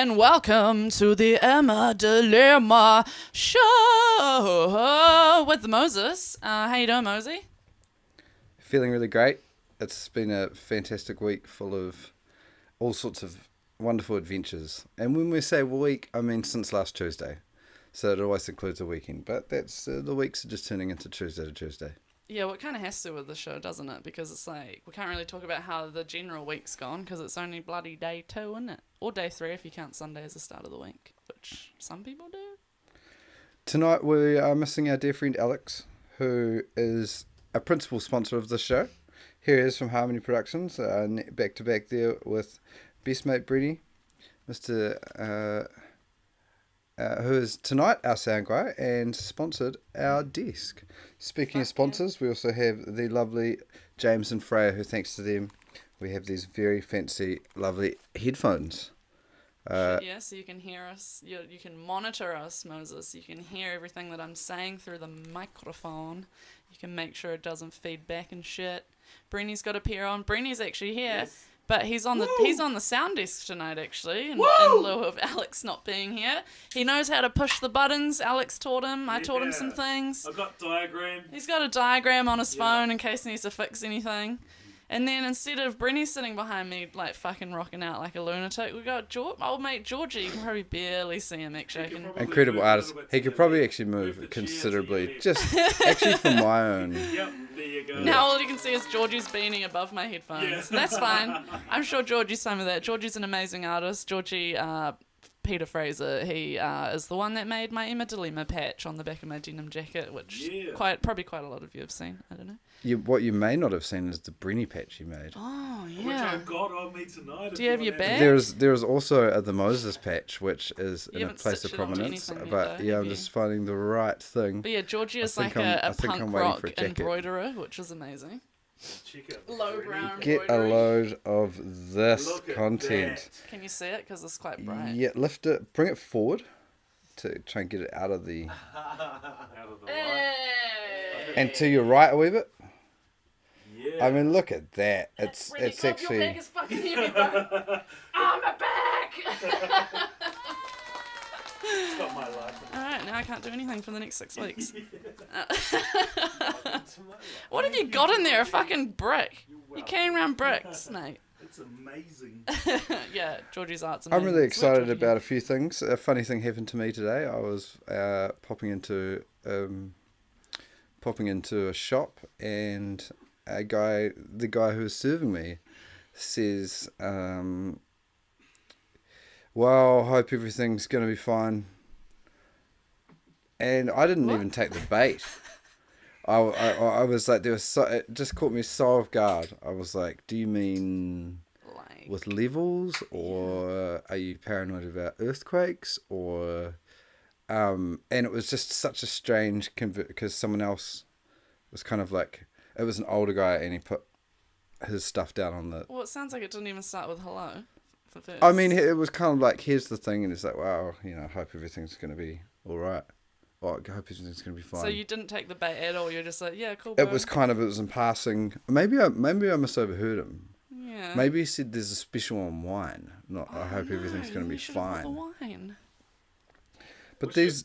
and welcome to the Emma Dilemma Show with Moses. How you doing, Mosey? Feeling really great. It's been a fantastic week full of all sorts of wonderful adventures. And when we say week, I mean since last Tuesday. So it always includes a weekend. But that's the weeks are just turning into Tuesday to Tuesday. Yeah, well, it kind of has to with the show, doesn't it? Because it's like, we can't really talk about how the general week's gone because it's only bloody day 2, isn't it? Or day 3 if you count Sunday as the start of the week, which some people do. Tonight we are missing our dear friend Alex, who is a principal sponsor of the show. Here he is from Harmony Productions, back to back there with best mate Brenny, Mr. Who is tonight our sound guy and sponsored our desk. Speaking of sponsors, we also have the lovely James and Freya, who thanks to them we have these very fancy, lovely headphones. Yeah, so you can hear us, you can monitor us, Moses. You can hear everything that I'm saying through the microphone. You can make sure it doesn't feed back and shit. Brenny's got a pair on. Brenny's actually here. Yes. But he's on the sound desk tonight, actually, in lieu of Alex not being here. He knows how to push the buttons. Alex taught him. I taught him some things. I've got diagram. He's got a diagram on his phone in case he needs to fix anything. And then instead of Brenny sitting behind me, like fucking rocking out like a lunatic, we got old mate Georgie. You can probably barely see him actually. Incredible artist. He could probably actually move considerably. Just actually for my own. Yep, there you go. Now all you can see is Georgie's beanie above my headphones. Yeah. And that's fine. I'm sure Georgie's some of that. Georgie's an amazing artist. Georgie, Peter Fraser, he is the one that made my Emma Dilemma patch on the back of my denim jacket, which probably quite a lot of you have seen. I don't know. What you may not have seen is the Brenny patch you made. Oh, yeah. Which I've got on me tonight. Do you have your bag? There's also the Moses patch, which is in a place of prominence. But I'm just finding the right thing. But yeah, Georgie is like a punk rock embroiderer, which is amazing. Lowbrow Get a load of this content. Can you see it? Because it's quite bright. Yeah, lift it, bring it forward to try and get it out of the Hey. and to your right a wee bit. Yeah. I mean, look at that. It's actually. Your bag is fucking heavy, bro. Oh, my back! It's got my life. Alright, now I can't do anything for the next 6 weeks. What have you got in there? A fucking brick? You're carrying around bricks, mate. It's amazing. Yeah, Georgie's art's amazing. I'm really excited about a few things. A funny thing happened to me today. I was popping into a shop, and the guy who was serving me says, well, hope everything's going to be fine. And I didn't even take the bait. I was like, it just caught me so off guard. I was like, do you mean like with levels, or are you paranoid about earthquakes, or and it was just such a strange because someone else was kind of like, it was an older guy and he put his stuff down on the. Well, it sounds like it didn't even start with hello. I mean, it was kind of like, here's the thing, and it's like, wow, I hope everything's going to be all right. Or I hope everything's going to be fine. So you didn't take the bait at all. You're just like, yeah, cool. Bro. It was in passing. Maybe I must have overheard him. Yeah. Maybe he said there's a special on wine. Not, I hope everything's going to be fine. The wine. But that's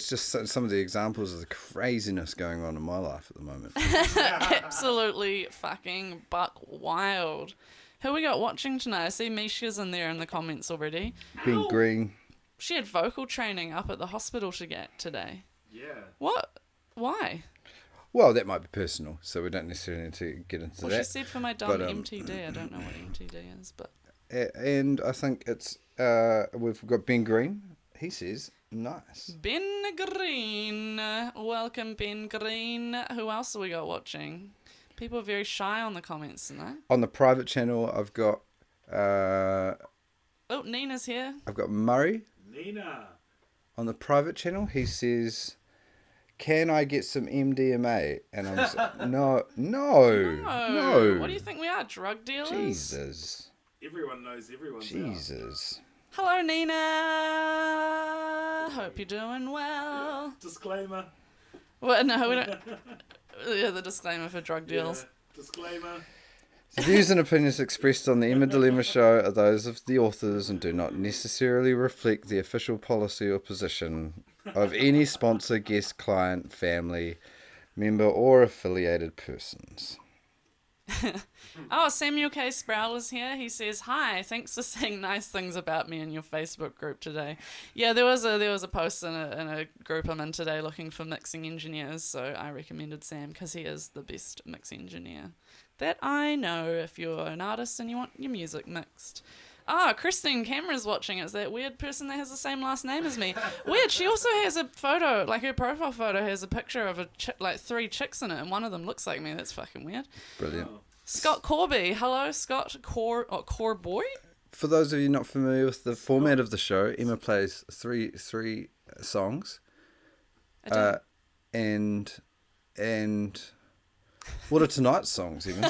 just some of the examples of the craziness going on in my life at the moment. Absolutely fucking buck wild. Who we got watching tonight? I see Misha's in there in the comments already. Being green. She had vocal training up at the hospital today. Yeah. What? Why? Well, that might be personal, so we don't necessarily need to get into that. Well, she said for my dumb MTD. I don't know what MTD is, but... And I think it's... we've got Ben Green. He says, nice. Ben Green. Welcome, Ben Green. Who else have we got watching? People are very shy on the comments, aren't they? On the private channel, I've got... Oh, Nina's here. I've got Murray. Nina. On the private channel, he says, can I get some MDMA? And I'm just like, no. What do you think we are, drug dealers? Jesus. Everyone knows everyone's Jesus. Hello, Nina. Hope you're doing well. Disclaimer. Well, no, we don't. Yeah, the disclaimer for drug deals. Yeah. Disclaimer. The views and opinions expressed on the Emma Dilemma show are those of the authors and do not necessarily reflect the official policy or position of any sponsor, guest, client, family, member, or affiliated persons. Oh, Samuel K. Sproul is here. He says, "Hi, thanks for saying nice things about me in your Facebook group today." Yeah, there was a post in a group I'm in today looking for mixing engineers, so I recommended Sam because he is the best mixing engineer that I know if you're an artist and you want your music mixed. Ah, Christine Cameron's watching. It's that weird person that has the same last name as me. Weird. She also has a photo, like her profile photo has a picture of like 3 chicks in it, and one of them looks like me. That's fucking weird. Brilliant. Scott Corby. Hello, Scott Corboy? For those of you not familiar with the format of the show, Emma plays three songs. And what are tonight's songs even?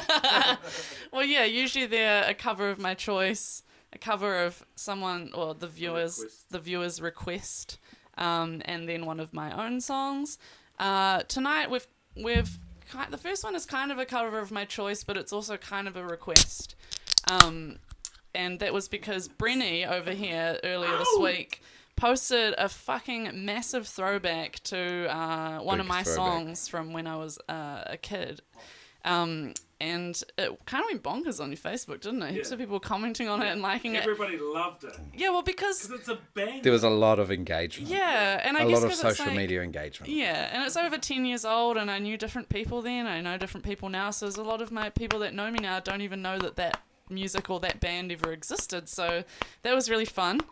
Well, yeah, usually they're a cover of my choice, a cover of someone or the viewer's request, and then one of my own songs. Tonight we've the first one is kind of a cover of my choice, but it's also kind of a request. And that was because Brenny over here earlier this week posted a fucking massive throwback to one of my songs from when I was a kid. And it kind of went bonkers on your Facebook, didn't it? Heaps of people commenting on it and liking it. Everybody loved it. Yeah, well, because it's a bang. There was a lot of engagement. Yeah, and I a guess lot of 'cause it's social media engagement. Yeah, and it's over 10 years old, and I knew different people then. I know different people now, so there's a lot of my people that know me now don't even know that music or that band ever existed. So that was really fun.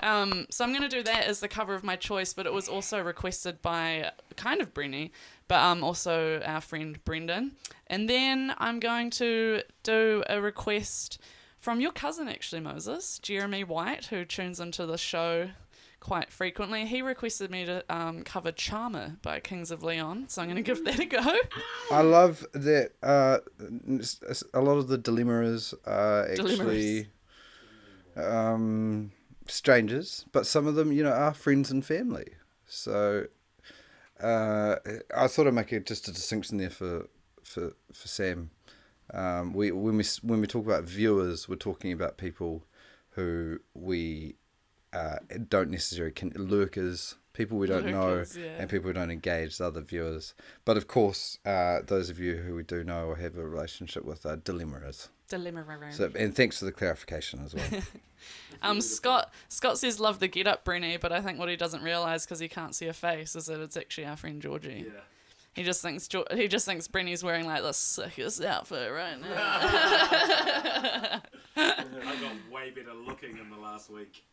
So I'm going to do that as the cover of my choice, but it was also requested by kind of Brenny, but also our friend Brendan. And then I'm going to do a request from your cousin, actually, Moses, Jeremy White, who tunes into the show quite frequently. He requested me to cover Charmer by Kings of Leon, so I'm going to give that a go. I love that a lot of the dilemmas are actually strangers, but some of them, are friends and family. So I thought I'd make just a distinction there for Sam. When we talk about viewers, we're talking about people who we don't necessarily lurkers, people we don't know, and people who don't engage, other viewers. But of course, those of you who we do know or have a relationship with are dilemmas. So, and thanks for the clarification as well. Scott says love the get up, Brenny, but I think what he doesn't realise because he can't see her face is that it's actually our friend Georgie. Yeah. He just thinks Brenny's wearing like the sickest outfit right now. I got way better looking in the last week.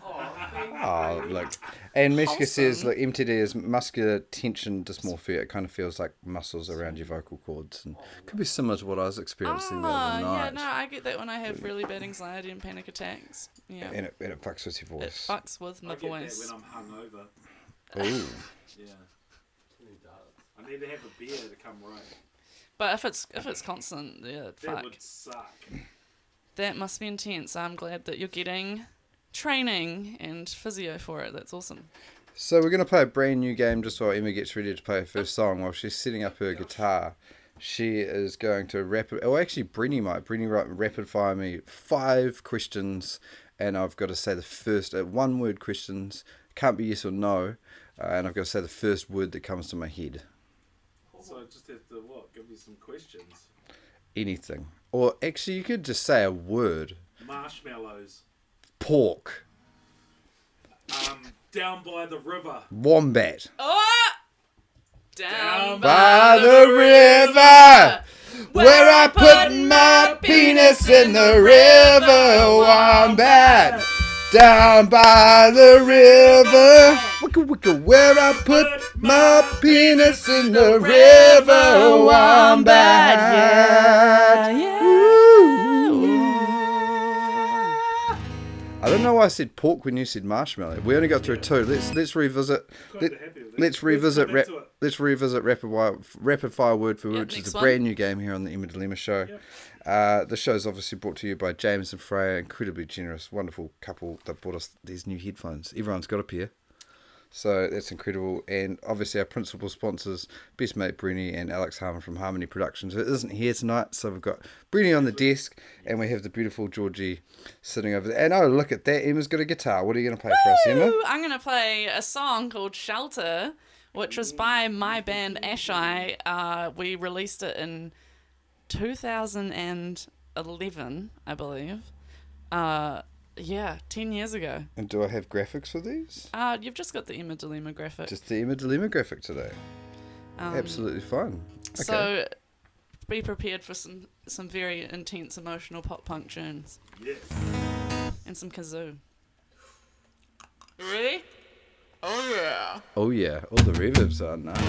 Oh, look. And Mishka says, look, MTD is muscular tension dysmorphia. It kind of feels like muscles around your vocal cords. And could be similar to what I was experiencing the other night. Yeah, no, I get that when I have really bad anxiety and panic attacks. Yeah. And it fucks with your voice. It fucks with my voice. I get that when I'm hungover. Ooh. Yeah. I need to have a beer to come right. But if it's constant, yeah, fuck. That would suck. That must be intense. I'm glad that you're getting training and physio for it. That's awesome. So we're going to play a brand new game just while Emma gets ready to play her first song. While she's setting up her guitar, she is going to Brenny might rapid fire me 5 questions, and I've got to say the first 1 word questions. Can't be yes or no, and I've got to say the first word that comes to my head. So I just have to give you some questions. Anything, or actually you could just say a word. Marshmallows. Pork. Down by the river. Wombat. Oh! Down by the river, where I put my penis in the river. Wombat. Down by the river, wicka wicka, where I put my penis in the river. Wombat. Yeah. I don't know why I said pork when you said marshmallow. We only got through 2. Let's revisit. Let's revisit rapid fire word for word, which is a brand new game here on the Emma Dilemma show. Yep. The show is obviously brought to you by James and Freya, incredibly generous, wonderful couple that brought us these new headphones. Everyone's got a pair. So that's incredible. And obviously our principal sponsors, Best Mate Brenny and Alex Harmon from Harmony Productions, who isn't here tonight. So we've got Brenny on the desk and we have the beautiful Georgie sitting over there. And oh, look at that. Emma's got a guitar. What are you going to play for us, Emma? I'm going to play a song called Shelter, which was by my band Ashei. We released it in 2011, I believe. 10 years ago. And do I have graphics for these? You've just got the Emma Delima graphic. Just the Emma Delima graphic today. Absolutely fun. Okay. So be prepared for some very intense emotional pop punk tunes. Yes. And some kazoo. Ready? Oh yeah. Oh yeah, all the reverbs are nice.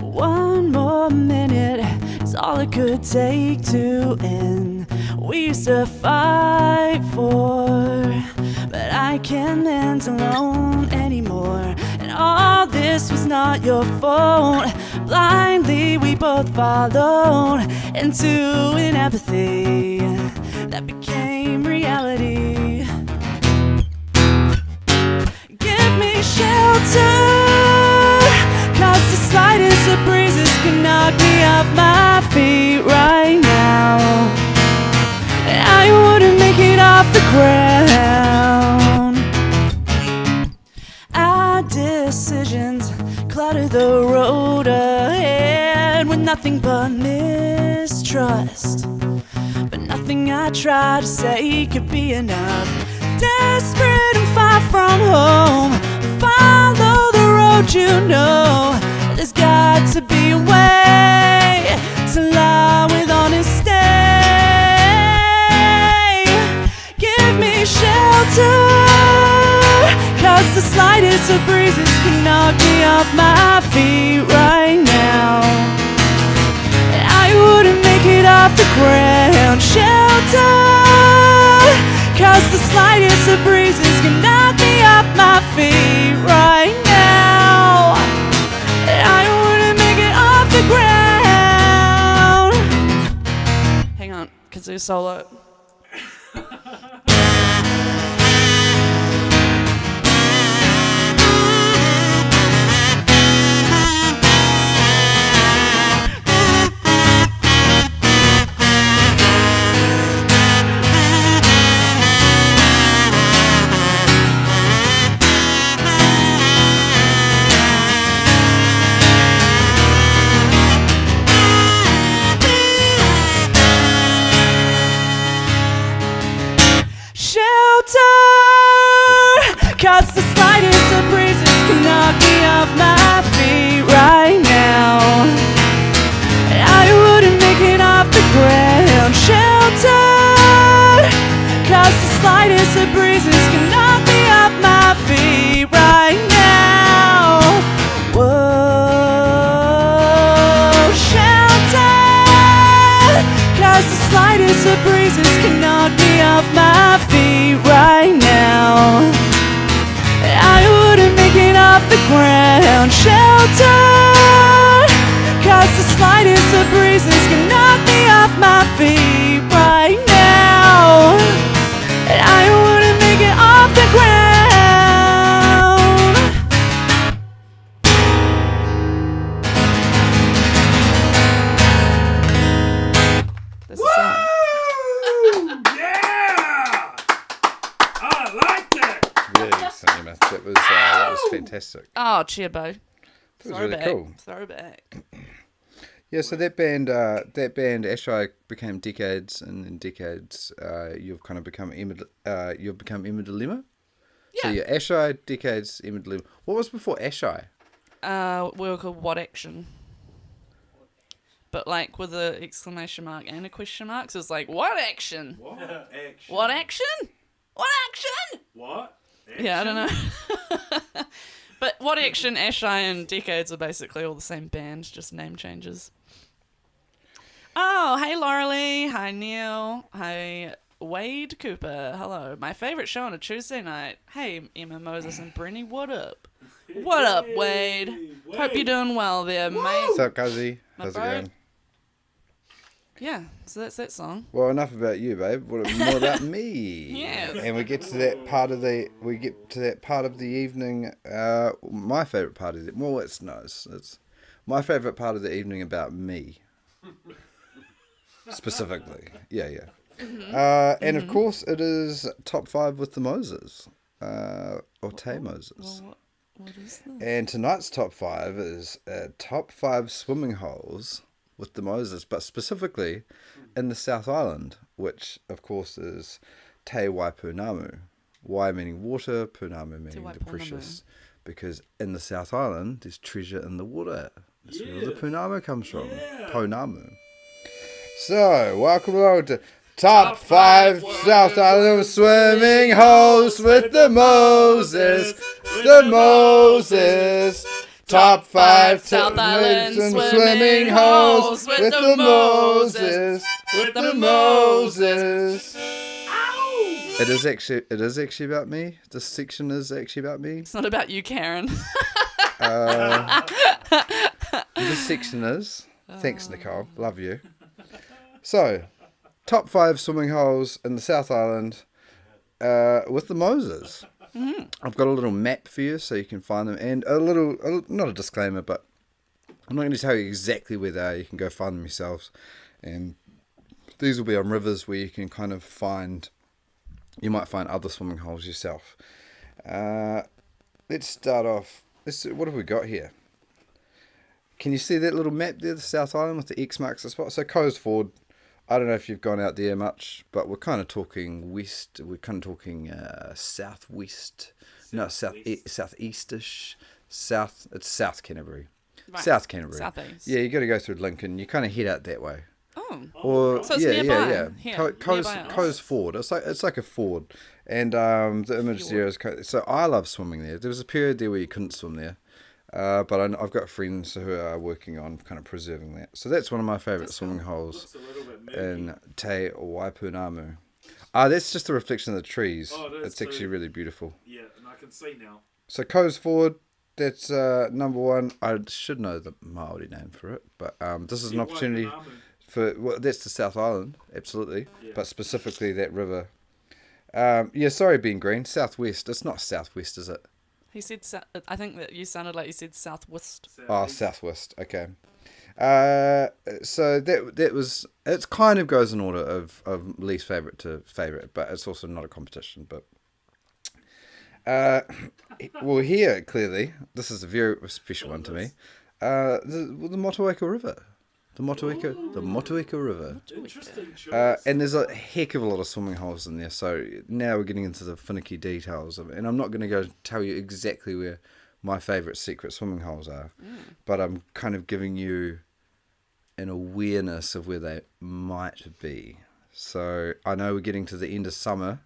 One more minute is all it could take to end. We used to fight for, but I can't end alone anymore. And all this was not your fault. Blindly we both followed into an apathy that became reality. Give me shelter, 'cause the slightest of breezes can knock me off my feet right now. And I wouldn't make it off the ground. Our decisions clutter the road ahead with nothing but mistrust. But nothing I try to say could be enough. Desperate and far from home, follow the road you know. There's got to be a way to lie with honesty. Give me shelter, 'cause the slightest of breezes can knock me off my feet right now. And I wouldn't make it off the ground. Shelter, 'cause the slightest of breezes can knock me off my feet right now. And I wouldn't make it off the ground. Hang on, kazoo solo. Shelter, 'cause the slightest of breezes can knock me off my feet right now. And I wouldn't make it off the ground. Shelter, 'cause the slightest of breezes can knock me off my feet right now. Whoa, shelter, 'cause the slightest of breezes can knock me off my feet right now. I wouldn't make it off the ground. Shelter, 'cause the slightest of breezes can knock me off my feet right now. I wouldn't make it off the ground. This is Yeah! I liked it! Really excellent, Emma. That was fantastic. Oh, cheer, Bo. That was really cool. Throwback. Yeah, so that band Ashei became decades, and in decades, you've kind of become Emma Delima. So Yeah. yeah, Ashei, decades, Emma Delima. What was before Ashei? We were called What Action? But like with an exclamation mark and a question mark, so it's like, what action? What action? What action? What action? What? Yeah, I don't know. But What Action, Ashei, and Decades are basically all the same band, just name changes. Oh, hey Laurelie. Hi Neil. Hi Wade Cooper. Hello. My favourite show on a Tuesday night. Hey Emma Moses and Brenny, what up? What up, Wade? Hope you're doing well there, mate. What's up, Cuzzy? How's it bro. going? Yeah, so that's that song. Well, enough about you, babe. What more about me? Yes. And we get to that part of the evening. My favourite part of it. Well, it's my favourite part of the evening about me. Specifically, yeah. And of course, it is top 5 with the Moses, or Tay Moses. Well, what is this? And tonight's top 5 is top 5 swimming holes with the Moses, but specifically in the South Island, which of course is Te Waipunamu. Wai meaning water, Punamu meaning the precious. Because in the South Island, there's treasure in the water. That's where the Punamu comes from. Pounamu. So, welcome along to Top 5 South Island swimming holes with the Moses. The Moses. Top 5 South Island swimming holes with the Moses. With the Moses. It is actually about me. This section is actually about me. It's not about you, Karen. This section is. Thanks, Nicole. Love you. So, top 5 swimming holes in the South Island with the Moses. Mm-hmm. I've got a little map for you so you can find them. And not a disclaimer, but I'm not going to tell you exactly where they are. You can go find them yourselves. And these will be on rivers where you can kind of you might find other swimming holes yourself. Let's start off. What have we got here? Can you see that little map there, the South Island with the X marks the spot? So Coes Ford, I don't know if you've gone out there much, but we're kind of talking west. We're kind of talking southwest. No, southeastish. It's South Canterbury. Right. South Canterbury. Southeast. Yeah, you got to go through Lincoln. You kind of head out that way. Oh. Or So it's nearby. Here, nearby us. Coes Ford. It's like a ford, and the image there is. So I love swimming there. There was a period there where you couldn't swim there. But I've got friends who are working on kind of preserving that. So that's one of my favourite swimming holes in Te Waipunamu. That's just a reflection of the trees. Oh, it is, it's actually really beautiful. Yeah, and I can see now. So Coes Ford, that's number 1. I should know the Māori name for it, but this is an opportunity for... Well, that's the South Island, absolutely, but specifically that river. Sorry, Ben Green, southwest. It's not southwest, is it? He said, I think that you sounded like you said southwest. Oh, southwest. Okay. So that was, it kind of goes in order of least favourite to favourite, but it's also not a competition. But well, here clearly this is a very special one to me. The Motueka River. The Motueka River. Interesting choice. And there's a heck of a lot of swimming holes in there. So now we're getting into the finicky details of it. And I'm not going to go tell you exactly where my favourite secret swimming holes are. But I'm kind of giving you an awareness of where they might be. So I know we're getting to the end of summer.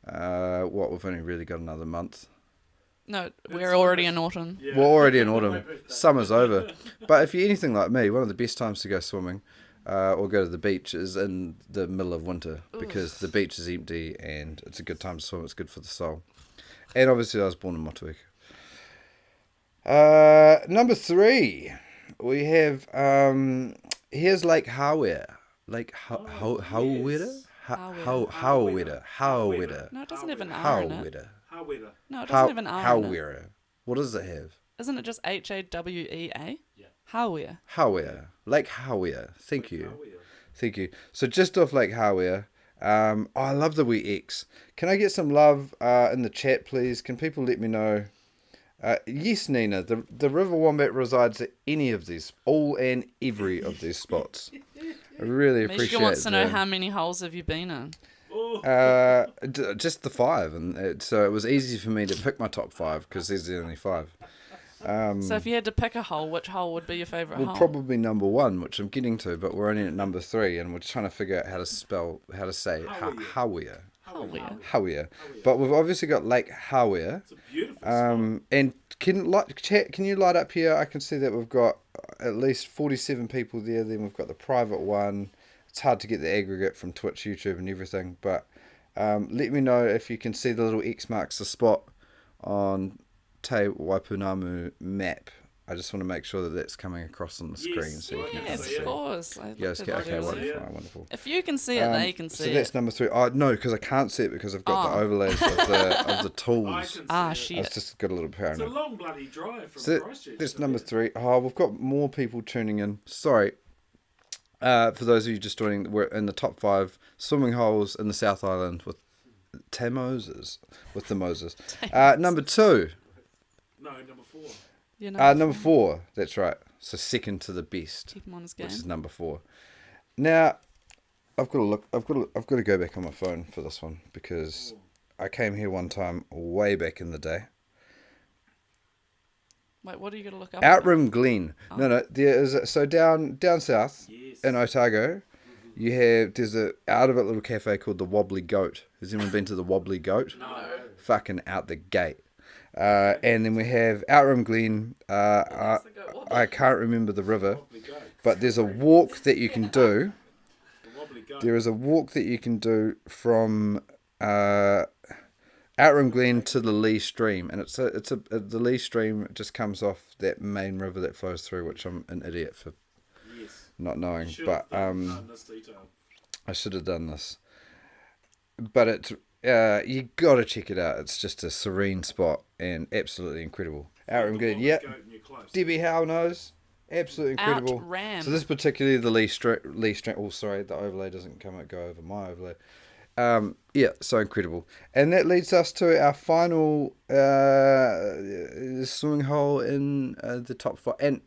We've only really got another month. No, we're already in autumn. Yeah. We're already in autumn. Summer's over. But if you're anything like me, one of the best times to go swimming or go to the beach is in the middle of winter because the beach is empty and it's a good time to swim. It's good for the soul. And obviously I was born in Motueka. Number 3, we have, here's Lake Hawera. Lake Hawera? Hawera. No, it doesn't have an R in it. Hawera. No, it doesn't have an R in it. Hawera. What does it have? Isn't it just Hawea? Yeah. Hawea. Hawera. Lake Hawera. Thank you. So just off Lake Hawera. I love the wee X. Can I get some love in the chat, please? Can people let me know? Yes, Nina. The River Wombat resides at any of these, all and every of these spots. I really appreciate it. Michigan wants to know how many holes have you been in? Just the 5, and so it was easy for me to pick my top 5 because there's only 5. So if you had to pick a hole, which hole would be your favourite hole? Probably number 1, which I'm getting to, but we're only at number 3, and we're trying to figure out how to say Hawea. Hawea. Hawea. But we've obviously got Lake Hawea. It's a beautiful And can you light up here? I can see that we've got at least 47 people there. Then we've got the private one. It's hard to get the aggregate from Twitch, YouTube, and everything. But let me know if you can see the little X marks the spot on Te Waipunamu map. I just want to make sure that that's coming across on the screen. So you can Yes, of course. Yes, okay, wonderful. If you can see it, they can see it. So that's number 3. Oh, no, because I can't see it because I've got the overlays of the tools. Shit. I've just got a little paranoid. It's a long bloody drive from So Christchurch. that's number 3. Oh, we've got more people tuning in. Sorry. For those of you just joining, we're in the top 5 swimming holes in the South Island with Te Moses. With the Moses. Number 2. No, number 4. Number 4. That's right. So second to the best, Keep him on his game. which is number 4. Now, I've got to look. I've got to go back on my phone for this one because I came here one time way back in the day. Wait, what are you going to look up? Outram Glen. Oh. No. There is so down south in Otago. There's a out of it little cafe called the Wobbly Goat. Has anyone been to the Wobbly Goat? No. Fucking out the gate. And then we have Outram Glen. I can't remember the river, but there's a walk that you can do. There is a walk that you can do from Outram Glen to the Lee Stream, and the Lee Stream just comes off that main river that flows through, which I'm an idiot for not knowing. But I should have done this. But it's you got to check it out. It's just a serene spot and absolutely incredible. Outram Glen, yep. Debbie Howe knows. Absolutely incredible. Outram. So this particularly the Lee Stream. Oh, sorry, the overlay doesn't go over my overlay. Yeah, so incredible. And that leads us to our final swimming hole in the top 5. And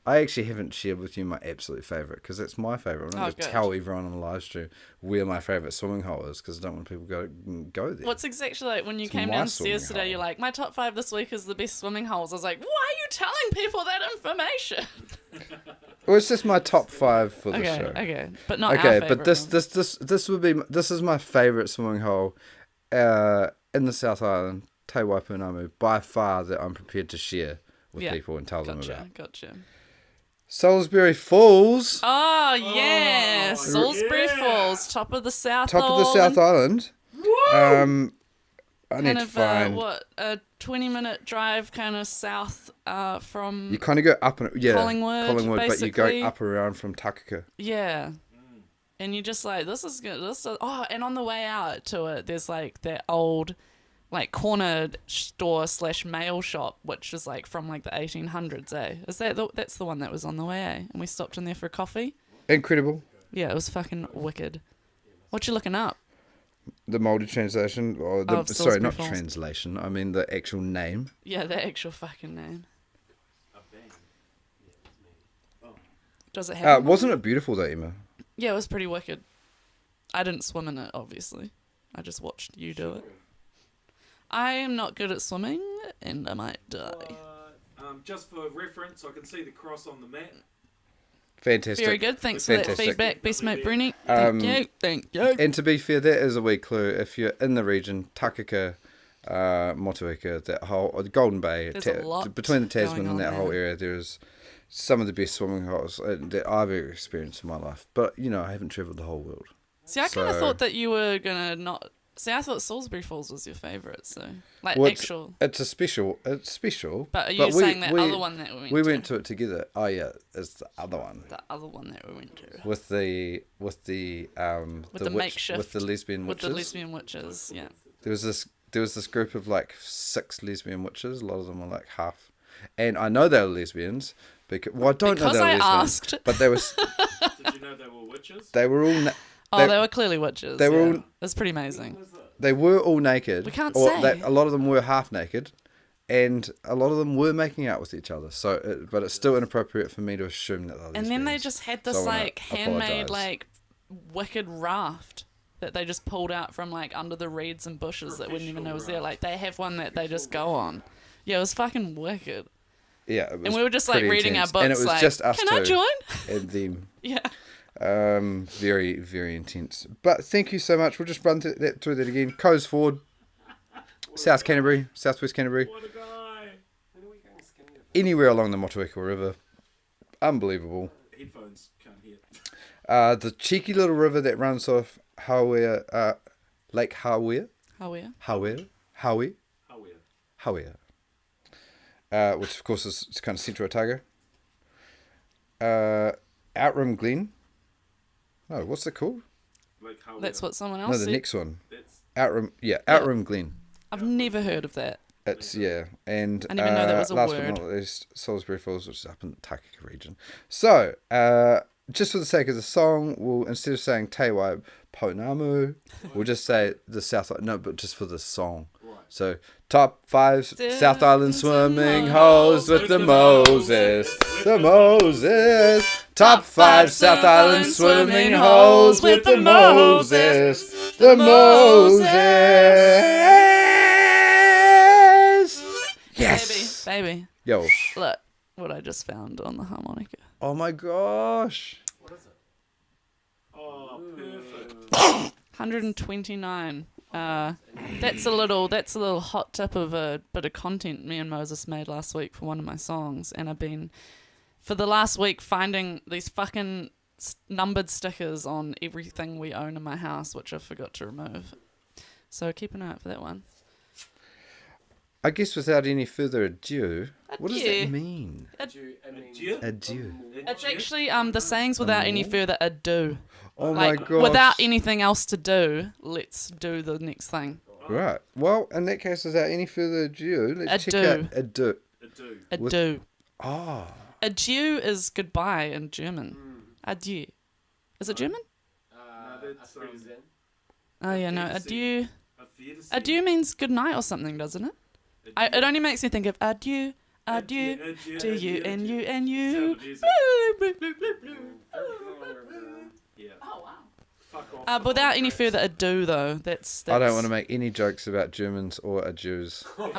I actually haven't shared with you my absolute favourite because it's my favourite. I'm not going to tell everyone on the live stream where my favourite swimming hole is because I don't want people to go there. What's exactly like when you came downstairs today, you're like, my top 5 this week is the best swimming holes. I was like, why are you telling people that information? Well, it's just my top 5 for the show. Okay, but not our favourite. But this is my favourite swimming hole in the South Island, Te Waipunamu, by far that I'm prepared to share with people and tell them about. Gotcha. Salisbury Falls. Oh yeah, Salisbury Falls, top of the South Island. I need to find a 20-minute drive kind of south from. You kind of go up and Collingwood, but you go up around from Takaka. Yeah, and you just like this is good. And on the way out to it, there's like that old, like corner store / mail shop, which is like from like the 1800s. Is that's the one that was on the way? And we stopped in there for a coffee. Incredible. Yeah, it was fucking wicked. What you looking up? The Māori translation, or sorry, not Falls. Translation. I mean the actual name. Yeah, the actual fucking name. Does it have? Wasn't it beautiful though, Emma? Yeah, it was pretty wicked. I didn't swim in it, obviously. I just watched you do it. I am not good at swimming, and I might die. Just for reference, I can see the cross on the map. Fantastic. Very good. Thanks for that feedback, best mate Bruni. Thank you. And to be fair, that is a wee clue. If you're in the region, Takaka, Motueka, that whole the Golden Bay, between the Tasman and that whole area, there's some of the best swimming holes that I've ever experienced in my life. But I haven't travelled the whole world. See, I kind of thought that you were gonna not. See, I thought Salisbury Falls was your favourite, so actual. It's special. But are you saying that other one that we went to? We went to it together. Oh yeah, it's the other one. The other one that we went to. With the makeshift. With the lesbian witches. With the lesbian witches, yeah. There was this group of like 6 lesbian witches. A lot of them were like half, and I know they were lesbians because I don't know they were lesbians. Asked. But they were. Did you know they were witches? They were all. They were clearly witches. They were all. It's pretty amazing. They were all naked. We can't say. A lot of them were half naked, and a lot of them were making out with each other. So, but it's still inappropriate for me to assume that they're lesbians. And then they just had this handmade wicked raft that they just pulled out from like under the reeds and bushes that wouldn't even know was there. Like they have one that they just go on. Yeah, it was fucking wicked. Yeah, it was and we were just like reading intense. our books. And it was like, just us can two I join? And them. Yeah. Very, very intense. But thank you so much. We'll just run through that again. Coes Ford. South Canterbury, Southwest Canterbury, What a guy. anywhere along the Motueka River. Unbelievable. Headphones can't hear. The cheeky little river that runs off Hawea, Lake Hawea. Hawea. Hawea. Which of course is kind of Central Otago. Outram Glen. Oh, what's it called? Like how That's what someone else No, the said. next one. That's Outram Glen. I've never heard of that. It's, yeah. And I didn't even know that was a last word. but not least, Salisbury Falls, which is up in the Takaka region. So, just for the sake of the song, we'll, instead of saying Te Wai Pounamu, we'll just say the South, no, but just for the song. right. So, top 5 South Island swimming holes with the Moses. The Moses. Top 5 South Island swimming holes with the Moses. The Moses. Yes. Baby. Yo. Look what I just found on the harmonica. Oh my gosh. What is it? Oh, perfect. 129. That's a little hot tip of a bit of content me and Moses made last week for one of my songs, and I've been for the last week finding these fucking numbered stickers on everything we own in my house, which I forgot to remove. So keep an eye out for that one. I guess without any further ado, what does Adieu. that mean? Adieu. Adieu. It's actually the sayings without any further ado. Oh Like my gosh. without anything else to do, let's do the next thing. Right. Well, in that case, without any further ado, let's check Adieu. out Adieu. Adieu. Adieu. Ah. Adieu is goodbye in German. Adieu. Is it German? that's, Oh yeah, no. Adieu. Adieu. Adieu means good night or something, doesn't it? It only makes me think of adieu, adieu, to you and you and you. Yeah. Oh wow. Fuck off. But without any further ado, though, that's I don't want to make any jokes about Germans or Jews. You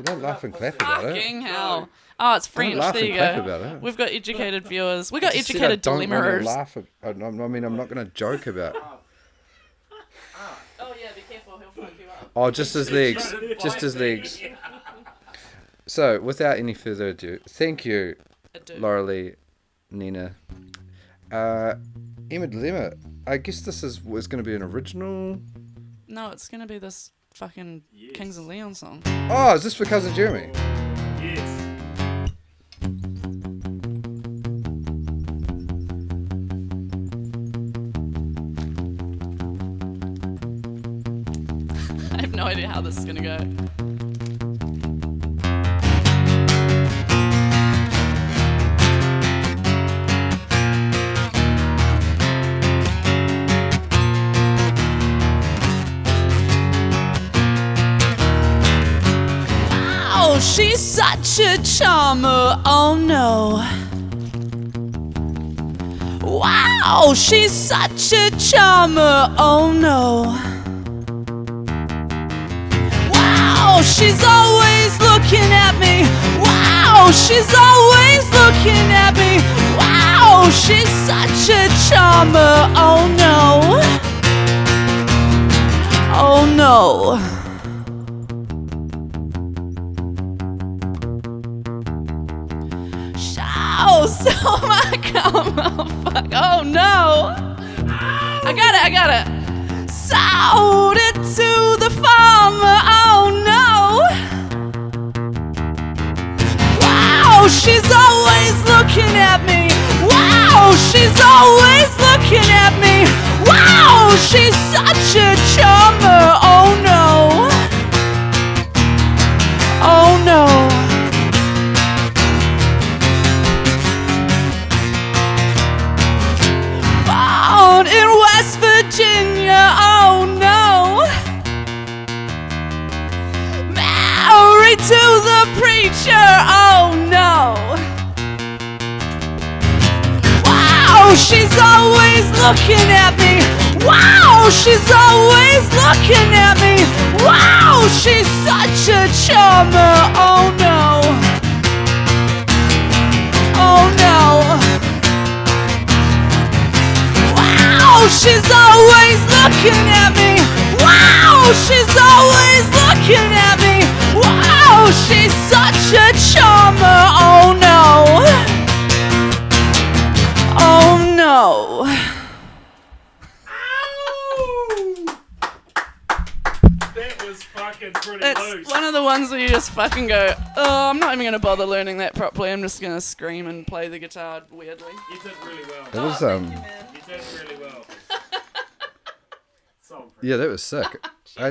don't laugh and clap about it. Fucking hell. Oh, it's Don't French. laugh There and you clap go. about it. We've got educated viewers. We've got I just said educated I don't want to dilemmas. laugh. I mean, I'm not going to joke about. Oh yeah, be careful. He'll fuck you up. Oh, just his legs. Just his legs. So, without any further ado, thank you, Adieu. Laura Lee, Nina. Emma Dilemma. I guess this was going to be an original. No, it's gonna be this fucking Yes. Kings and Leon song. Oh, is this for Cousin Jeremy? Yes. I have no idea how this is gonna go. Oh, she's such a charmer, oh no. Wow, she's such a charmer, oh no. Wow, she's always looking at me. Wow, she's always looking at me. Wow, she's such a charmer, oh no. Oh no. Oh, so come on, fuck. Oh no. I got it. Sold it to the farmer. Oh no. Wow, she's always looking at me. Wow, she's always looking at me. Wow, she's such a charmer. Oh no. Oh no. Born in West Virginia, oh no. Married to the preacher, oh no. Wow, she's always looking at me. Wow, she's always looking at me. Wow, she's such a charmer, oh no. Oh no. Wow, she's always looking at me. Wow. she's always looking at me. Wow, she's such a charmer. Oh no. Oh no. That was fucking pretty It's loose. one of the ones where you just fucking go, oh, I'm not even going to bother learning that properly. I'm just going to scream and play the guitar weirdly. You did really well. That was You did really well. So pretty. yeah, that was sick. I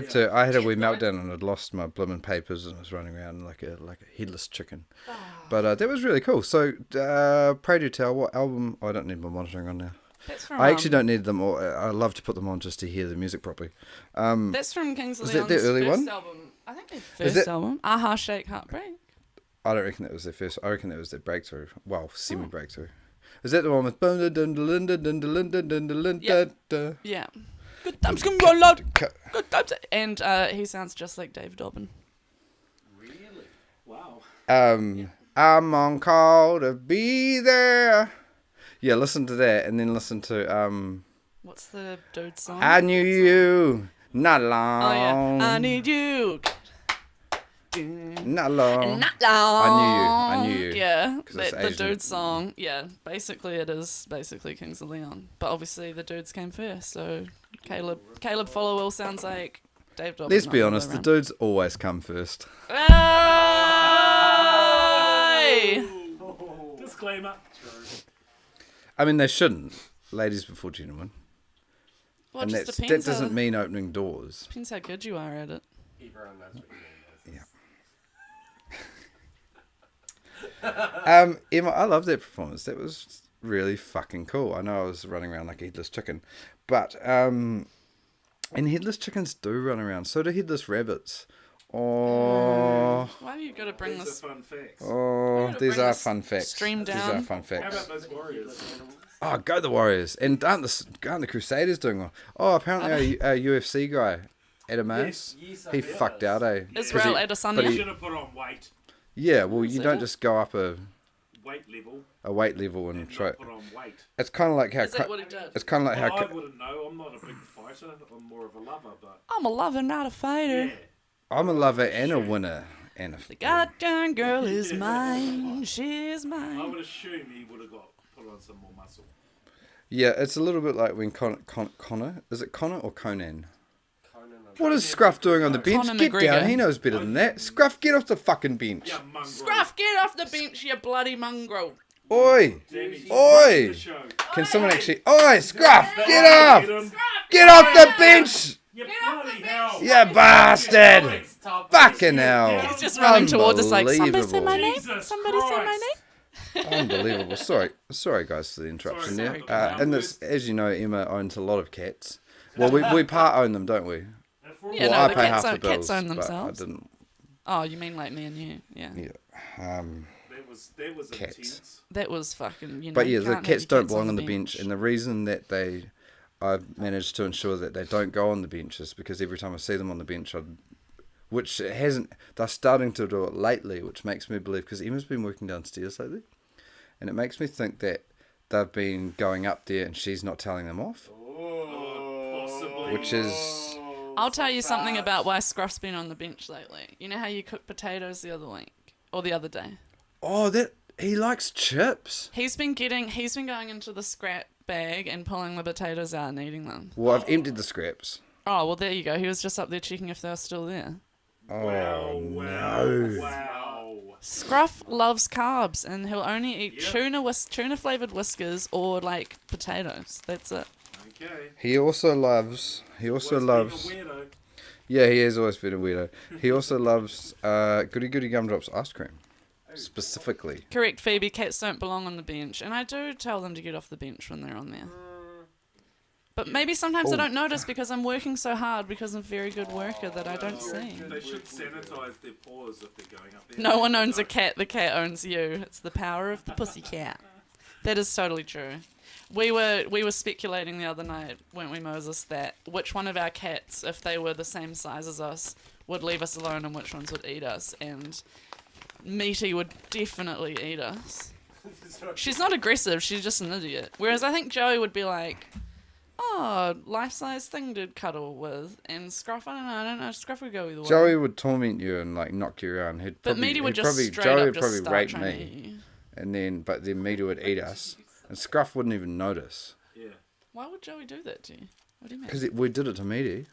had a wee meltdown and I'd lost my blooming papers and I was running around like a headless chicken. But that was really cool. So pray do tell, what album? Oh, I don't need my monitoring on now. That's from, I actually don't need them. Or I love to put them on just to hear the music properly. That's from Kings of Is that Leon's their early first one? album. I think their Is first it- album. Aha, Shake, Heartbreak. I don't reckon that was their first. I reckon that was their breakthrough. Well, semi-breakthrough. Is that the one with? Yeah. Good times can roll out. Good times. And he sounds just like Dave Dobbin. Really? Wow. I'm on call to be there. Yeah, listen to that, and then listen to What's the dude song? I knew you not Oh long. yeah. I need you. Not long. Not long. I knew you. Yeah, 'Cause it's the Asian. dude song. Yeah, basically it is basically Kings of Leon, but obviously the dudes came first. So Caleb Followill sounds like Dave Dobbin. Let's not be the other honest, way the around. dudes always come first. Hey! Disclaimer. I mean, they shouldn't. Ladies before gentlemen. Well, it And just that depends. doesn't mean opening doors. Depends how good you are at it. Everyone knows what you mean. Emma, I love that performance. That was really fucking cool. I know I was running around like a headless chicken, but and headless chickens do run around. So do headless rabbits. Oh, Why have you got to bring These this? are fun facts. oh, gonna these bring are this fun facts. stream These down? are fun How facts. about those warriors? Oh, go the Warriors! And aren't the Crusaders doing well? Oh, apparently our UFC guy, Adamas, Yes, he fucked out, eh? 'Cause Israel he- Adesanya. but You he- should have put on weight. Yeah, well, you Is don't it? just go up a Weight level. weight level and And try. not put on weight. It's kind of like how. Is that what he did? It's kind of like Well, how. I wouldn't know. I'm not a big fighter. I'm more of a lover, but I'm a lover, not a fighter. yeah. I'm a lover and a winner and a. The goddamn girl is mine. She's I mine. would assume he would have got put on some more muscle. Yeah, it's a little bit like when Connor, is it Connor or Conan? What is Scruff doing on the bench? Conor Get McGregor. down, he knows better than that. Scruff, get off the fucking bench. Yeah, mongrel. Scruff, get off the bench, you bloody mongrel. Oi! Damn, he's Oi! running the show. Can someone actually... Oi, Scruff, get Get off! him. Get off the bench! You bloody hell. You bastard! Alex, Fucking hell. He's just running towards us like, somebody say my Unbelievable. name? Jesus Somebody say my Christ. name? Unbelievable. Sorry guys for the interruption Sorry, there. sorry. And this, as you know, Emma owns a lot of cats. Well, we part own them, don't we? And for all Yeah, well, no, I the pay cats half the own- bills, cats own but themselves. I didn't. Oh, you mean like me and you? Yeah. Yeah. that was Cats. intense. That was fucking, you know. But yeah, you the can't have cats your don't belong on the bench, and the reason that I've managed to ensure that they don't go on the bench is because every time I see them on the bench, which it hasn't, they're starting to do it lately, which makes me believe, because Emma's been working downstairs lately, and it makes me think that they've been going up there and she's not telling them off, Possibly. which is, I'll tell you something about why Scruff's been on the bench lately. You know how you cooked potatoes the other week? Or the other day? oh, that he likes chips. He's been going into the scrap bag and pulling the potatoes out and eating them. Well, I've emptied the scraps. Oh, well, there you go. He was just up there checking if they were still there. Oh, Wow. no. Wow. Scruff loves carbs, and he'll only eat Yep. tuna flavored whiskers or like potatoes. That's it. Okay. He also loves, Always being a weirdo. yeah, he has always been a weirdo. He also loves Goody Goody Gumdrops ice cream, specifically. Correct, Phoebe. Cats don't belong on the bench, and I do tell them to get off the bench when they're on there. But maybe sometimes I Oh. don't notice because I'm working so hard because I'm a very good worker that I don't see. They should sanitize their paws if they're going up there. No one owns a cat. The cat owns you. It's the power of the pussy cat. That is totally true. We were speculating the other night, weren't we, Moses, that which one of our cats, if they were the same size as us, would leave us alone and which ones would eat us. And Meaty would definitely eat us. She's not aggressive. She's just an idiot. Whereas I think Joey would be like, life-size thing to cuddle with, and Scruff, I don't know, Scruff would go either way. Joey would torment you and like knock you around. But Meaty would just straight Joey up would just probably start rape trying to me, eat you. and then Meaty would eat us, and Scruff wouldn't even notice. Yeah. Why would Joey do that to you? What do you mean? Because we did it to Meaty.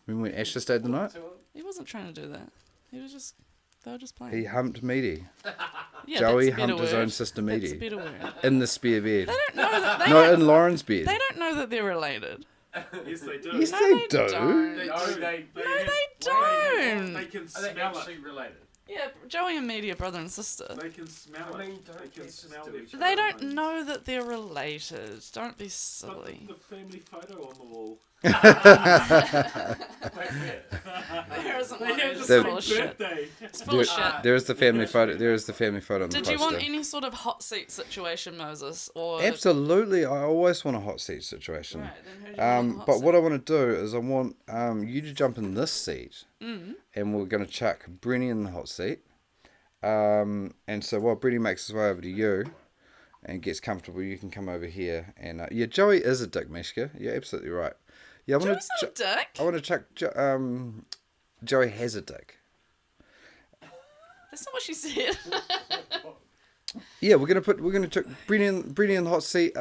When Asher stayed the night, He wasn't trying to do that. They were just playing. he humped Meaty. Yeah, Joey that's a better humped his word. own sister That's a Meaty better word. in the spare bed. They don't know that. They No, don't, in Lauren's bed. they don't know that they're related. Yes, they do. Yes, No, they they do. don't. They No, do. they don't. They can Are they smell actually it. related? Yeah, Joey and Meaty are brother and sister. They can smell I it. mean, don't They can just smell do their each other. They don't pheromones. know that they're related. Don't be But silly. the family photo on the wall. Wait, yeah. There isn't They one. have It's the full same of shit. birthday. It's full of shit. There is the family photo. There is the family photo on the Did poster. you want any sort of hot seat situation, Moses? Or Absolutely, I always want a hot seat situation. Right, then who do you want on the hot But seat? what I want to do is I want you to jump in this seat, Mm. and we're going to chuck Brenny in the hot seat. And so while Brenny makes his way over to you and gets comfortable, you can come over here. And yeah, Joey is a dick, Mishka. You're absolutely right. Yeah, I want Joey's not a dick. I want to chuck. Joey has a dick. That's not what she said. Yeah, we're gonna chuck Brenny in the hot seat.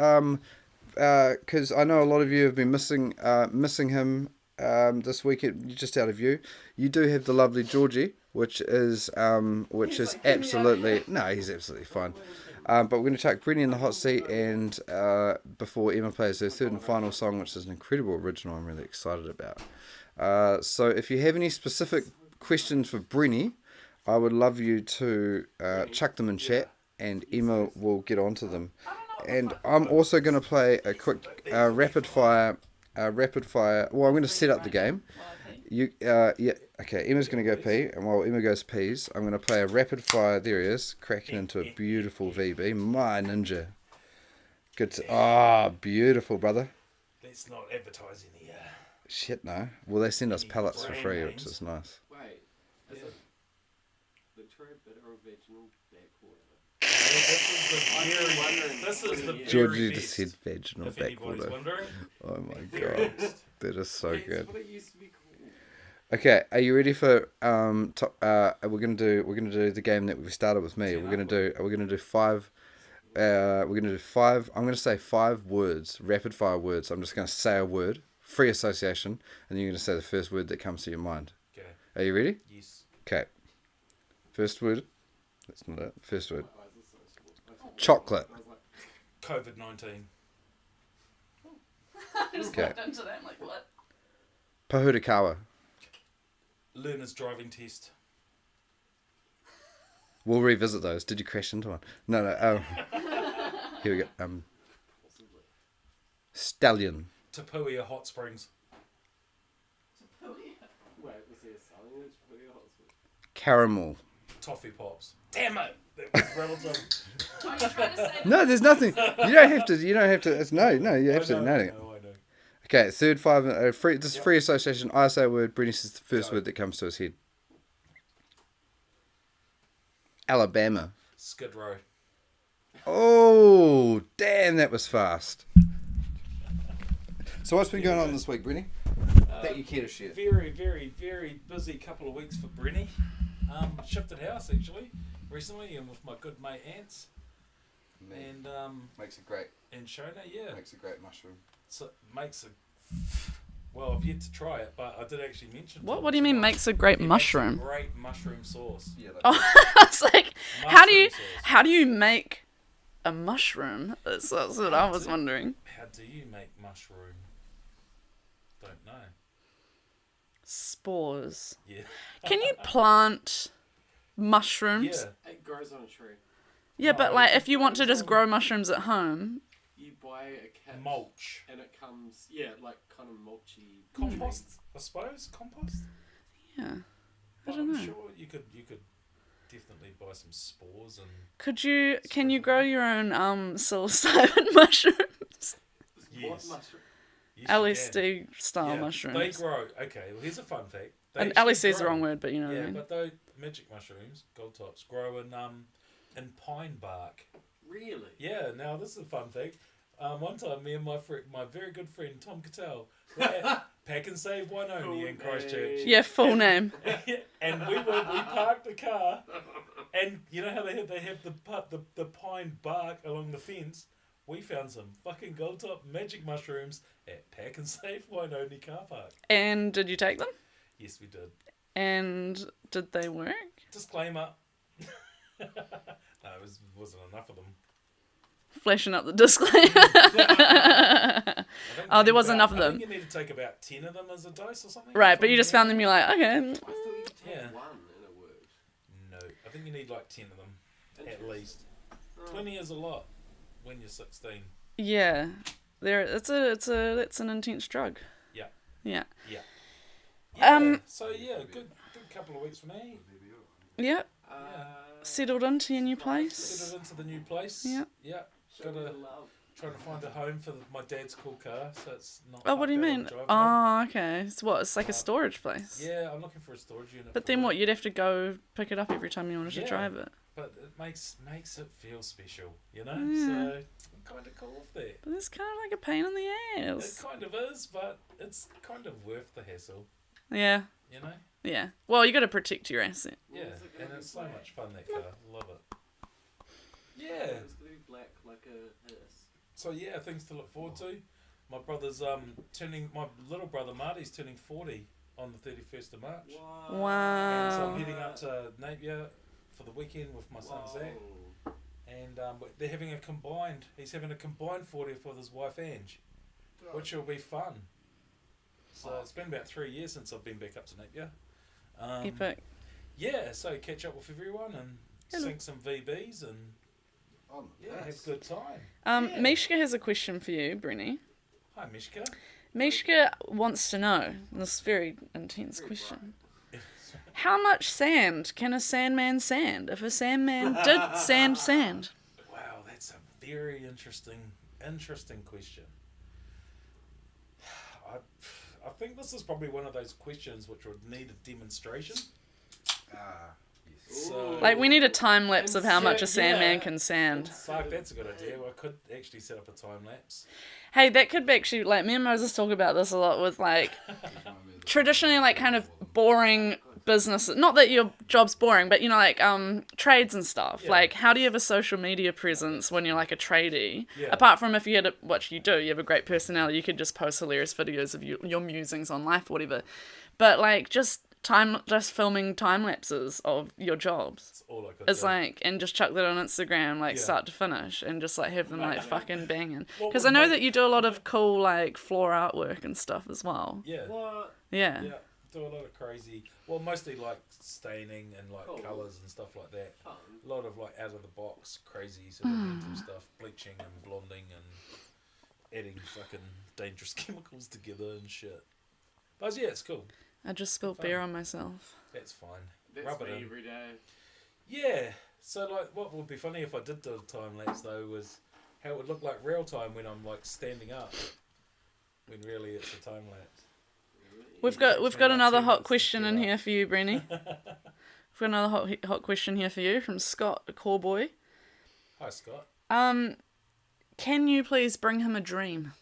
Because I know a lot of you have been missing him this weekend. Just out of you, you do have the lovely Georgie, which is absolutely he's absolutely fine. But we're going to chuck Brenny in the hot seat, and before Emma plays her third and final song, which is an incredible original, I'm really excited about. So if you have any specific questions for Brenny, I would love you to chuck them in chat, and Emma will get onto them. And I'm also going to play a quick rapid fire. Well, I'm going to set up the game. Okay, Emma's going to go pee, and while Emma goes pees, I'm going to play a rapid fire. There he is, cracking into a beautiful VB. My ninja. Good. Beautiful, brother. Let's not advertise any. Shit, no. Well, they send us pellets for free, which is nice. Wait, is it Victoria bitter or vaginal backwater? This is the very Georgie best, just said vaginal if anybody's backwater. wondering. Oh my Very god, best. that is so That's good. what it used to be called. Okay, are you ready for we're gonna do the game that we started with me. We're gonna do five. I'm gonna say 5 words, rapid fire words. I'm just gonna say a word, free association, and you're gonna say the first word that comes to your mind. Okay. Are you ready? Yes. Okay. First word. That's not it. First word. Chocolate. COVID-19. I just Okay. walked into that. I'm like, what? Pahurikawa. Learner's driving test. We'll revisit those. Did you crash into one? No. Here we go. Stallion. Tapuia Hot Springs. Wait, was there a selling it for your husband? Caramel. Toffee Pops. Damn it! That was relative. Are you trying to say No, there's nothing. You don't have to. It's no. You're absolutely I nating it. know. Okay, third 5. Free. This is free association. I say a word. Brenny says the first word that comes to his head. Alabama. Skid Row. Oh, damn! That was fast. So what's been going on this week, Brenny? That you care to share. Very, very, very busy couple of weeks for Brenny. Shifted house actually recently, and with my good mate Ants and Makes a great. Shona. Yeah, Makes a great mushroom. so it makes a. Well, I've yet to try it, but I did actually mention. What? to What do you him mean tonight. makes a great It makes mushroom? a great mushroom sauce. Yeah. Oh, I was like, how do you Mushroom sauce. how do you make a mushroom? That's what I was wondering. How do you make mushroom? Don't know. Spores. Yeah. Can you plant mushrooms? Yeah. It grows on a tree. Yeah, No, but like if you want to grows just on- grow mushrooms at home, You buy a kit Mulch. and it comes, like kind of mulchy. Compost, I suppose. Compost. yeah. I But don't I'm know. sure you could definitely buy some spores and. Can you grow your own psilocybin mushrooms? What Yes. mushroom? Yes, you can. LSD style Yeah, mushrooms. They grow. Okay, well here's a fun fact. They And actually LSD is the grow. wrong word, but you know what I Yeah, mean. but those magic mushrooms, gold tops, grow in pine bark. Really? Yeah. Now this is a fun fact. One time, me and my very good friend Tom Cattell were at Pack and Save Wainoni in Christchurch. Yeah, full name. And we parked the car, and you know how they have the pine bark along the fence. We found some fucking gold top magic mushrooms at Pack and Save Wainoni car park. And did you take them? Yes, we did. And did they work? Disclaimer. No, it wasn't enough of them. Flashing up the disclaimer. Oh, there wasn't enough of I them. think you need to take about 10 of them as a dose or something. Right, but you just found them, you're like, okay. I thought you could take Yeah. one and it worked. No, I think you need like 10 of them at least. Oh. 20 is a lot when you're 16. Yeah. That's an intense drug. Yeah. Yeah. Yeah. So yeah, good couple of weeks for me. Yeah. Uh, Settled into your new place. Settled into the new place. Yeah. Yeah. show me Gotta the love. trying to find a home for my dad's cool car, so it's not. Oh, what do you parked out on mean? the driveway. Oh, okay. It's what? It's like a Um, storage place. Yeah, I'm looking for a storage unit. But for then it. what? You'd have to go pick it up every time you wanted to Yeah. drive it. But it makes it feel special, you know. Yeah. So I'm kind of cool with that. But it's kind of like a pain in the It ass. kind of is, but it's kind of worth the hassle, Yeah. you know. Yeah. Well, you got to protect your asset. Yeah, Is it gonna and be it's so black? much fun, that car. Love it. Yeah. It's gonna be black like a hearse. So yeah, things to look forward to. My brother's my little brother Marty's turning 40 on the 31st of March. Wow. And so Wow. I'm heading up to Napier for the weekend with my son Zach. And they're having he's having a combined 40th with his wife Ange, which will be fun. So it's been about 3 years since I've been back up to Napier. Epic. Yeah, so catch up with everyone and Hello. sink some VBs and yeah, have a good time. Yeah. Mishka has a question for you, Brenny. Hi Mishka. Mishka wants to know this very intense question. How much sand can a sandman sand if a sandman did sand? Wow, that's a very interesting question. I think this is probably one of those questions which would need a demonstration. So, Like, we need a time lapse of how much a sandman yeah. can sand. Fuck, that's a good idea. I could actually set up a time lapse. Hey, that could be actually, like, me and Moses talk about this a lot with, like, traditionally, like, kind of boring businesses. Not that your job's boring, but, you know, like, trades and stuff. Yeah. Like, how do you have a social media presence when you're, like, a tradie? Yeah. Apart from if you had what you do, you have a great personality, you could just post hilarious videos of your musings on life or whatever. But, like, just filming time lapses of your jobs. That's all I could It's do. like, and just chuck that on Instagram, like, Yeah. start to finish, and just, like, have them, like, fucking banging. What Because would I know make- that you do a lot of cool, like, floor artwork and stuff as well. Yeah. What? Yeah. Yeah. Do a lot of crazy, well, mostly like staining and like Cool. colours and stuff like that. Fun. A lot of like out of the box, crazy sort of mental stuff, bleaching and blonding and adding fucking dangerous chemicals together and shit. But yeah, it's cool. I just spilled Fun. beer on myself. That's fine. That's Rub it me in. every day. Yeah. So like, what would be funny if I did do a time lapse though was how it would look like real time when I'm like standing up, when really it's a time lapse. We've got like another 2 hot minutes to question get in up. here for you, Brenny. We've got another hot question here for you from Scott, the cowboy. Hi Scott. Can you please bring him a dream?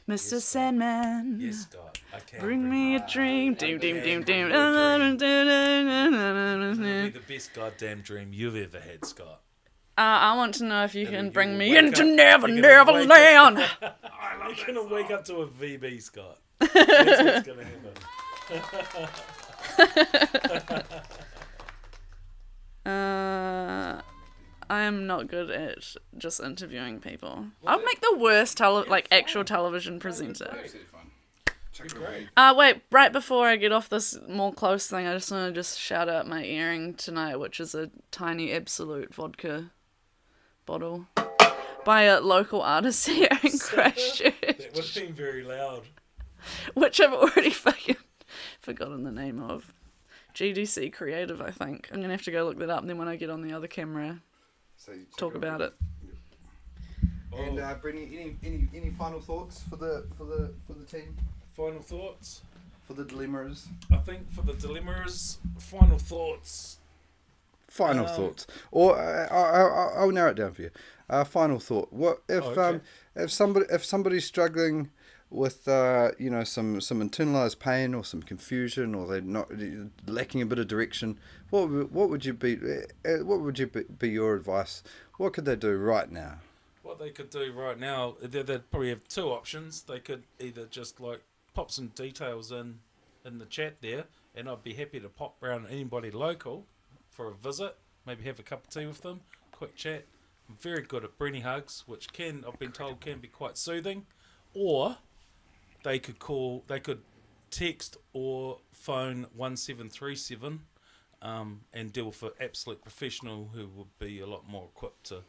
Mr. Yes, Scott. Sandman. Yes, Scott. I can Bring me a dream. can Doom, doom, bring doom, you doom. It'll be the best goddamn dream you've ever had, Scott. I want to know if you And can you bring will me wake into up- Never you're gonna wake Neverland. You're gonna wake up to a VB, Scott. That's what's gonna happen. I am not good at just interviewing people. I'd make the worst actual television presenter. Absolutely fun. Check it Great. Wait, right before I get off this more close thing, I just want to shout out my earring tonight, which is a tiny Absolute vodka bottle by a local artist here in Christchurch, That would have been very loud. which I've already fucking forgotten the name of. GDC Creative, I think. I'm gonna have to go look that up, and then when I get on the other camera, So you check talk about it. And Oh, Brittany, any final thoughts for the team, final thoughts? for the dilemmas? I think for the dilemmas, final thoughts. Final thoughts, or I'll narrow it down for you. Final thought: what if somebody's struggling with some internalized pain or some confusion, or they're not lacking a bit of direction? What would you be your advice? What could they do right now? What they could do right now, they'd probably have two options. They could either just like pop some details in the chat there, and I'd be happy to pop round anybody local for a visit, maybe have a cup of tea with them, quick chat. I'm very good at Brenny hugs, which I've been told can be quite soothing. Or they could text or phone 1737 and deal with an absolute professional who would be a lot more equipped to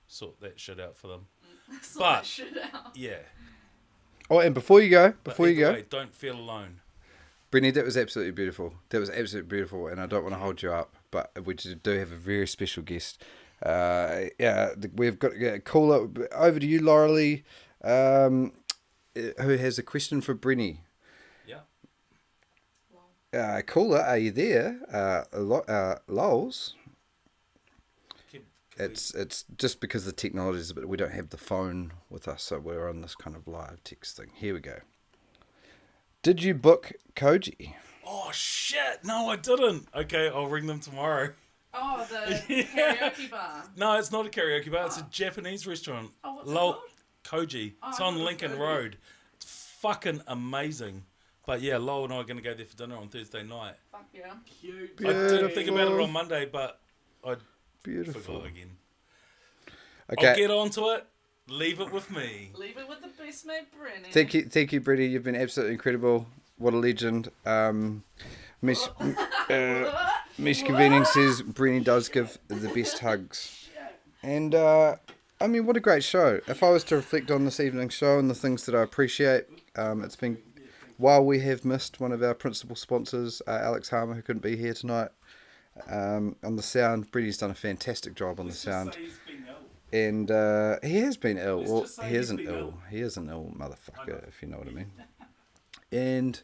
sort that shit out for them. That shit out. Yeah. Oh, and before you go, don't feel alone. Brenny, that was absolutely beautiful. And I don't want to hold you up, but we do have a very special guest. We've got a caller over to you, Laurelie, who has a question for Brenny. Yeah. Caller, are you there? Lols. It's just because the technology is we don't have the phone with us, so we're on this kind of live text thing. Here we go. Did you book Koji? Oh shit! No, I didn't. Okay, I'll ring them tomorrow. Oh, the karaoke bar. No, it's not a karaoke bar. It's a Japanese restaurant. Oh, what's it called? Koji. Oh, It's on Lincoln Road. It's fucking amazing. But yeah, Lowell and I are going to go there for dinner on Thursday night. Fuck yeah. Cute. I didn't think about it on Monday, but I Beautiful. forgot again. Okay. I'll get onto it. Leave it with me. Leave it with the best mate, Brenny. Thank you, Brenny. You've been absolutely incredible. What a legend. Mish Convening says Brenny does give the best hugs. And, what a great show. If I was to reflect on this evening's show and the things that I appreciate, it's been, while we have missed one of our principal sponsors, Alex Harmer, who couldn't be here tonight, on the sound, Brenny's done a fantastic job on the sound. And he has been ill. Well, he isn't ill. He is an ill motherfucker, if you know what I mean. And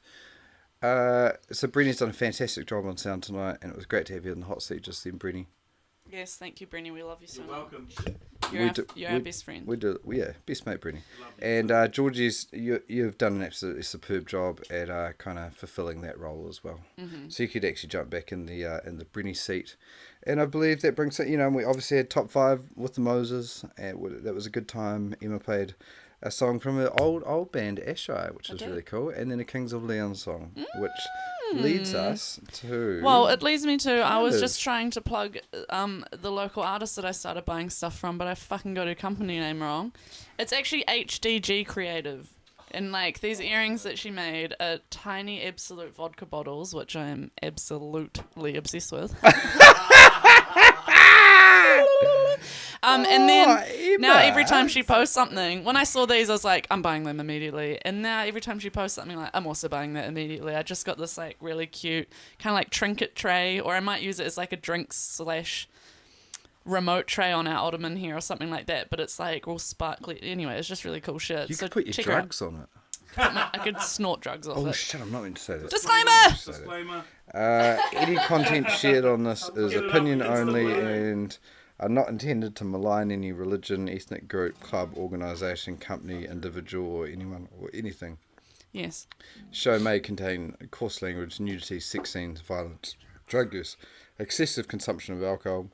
so Brenny's done a fantastic job on sound tonight, and it was great to have you in the hot seat just then, Brenny. Yes, thank you, Brenny. We love you so much. Welcome. You're our best friend. We do, yeah, best mate, Brenny. And Georgie's, you've done an absolutely superb job at kind of fulfilling that role as well. Mm-hmm. So you could actually jump back in the Brenny seat, and I believe that brings it. We obviously had top 5 with the Moses, and that was a good time. Emma played a song from an old band, Ashei, which is really cool, and then a Kings of Leon song, which leads us to... Well, it leads me to... I was just trying to plug the local artist that I started buying stuff from, but I fucking got her company name wrong. It's actually HDG Creative. And, these earrings that she made are tiny Absolute vodka bottles, which I am absolutely obsessed with. And then Emma. now every time she posts something, when I saw these, I was like, I'm buying them immediately. And now every time she posts something, I'm also buying that immediately. I just got this really cute kind of trinket tray, or I might use it as a drinks/remote tray on our ottoman here or something like that. But it's all sparkly. Anyway, it's just really cool shit. You so could put your check drugs on it. I could snort drugs off it. Oh shit! I'm not meant to say that. Disclaimer! Any content shared on this is opinion only and are not intended to malign any religion, ethnic group, club, organisation, company, individual, or anyone or anything. Yes. Show may contain coarse language, nudity, sex scenes, violence, drug use, excessive consumption of alcohol,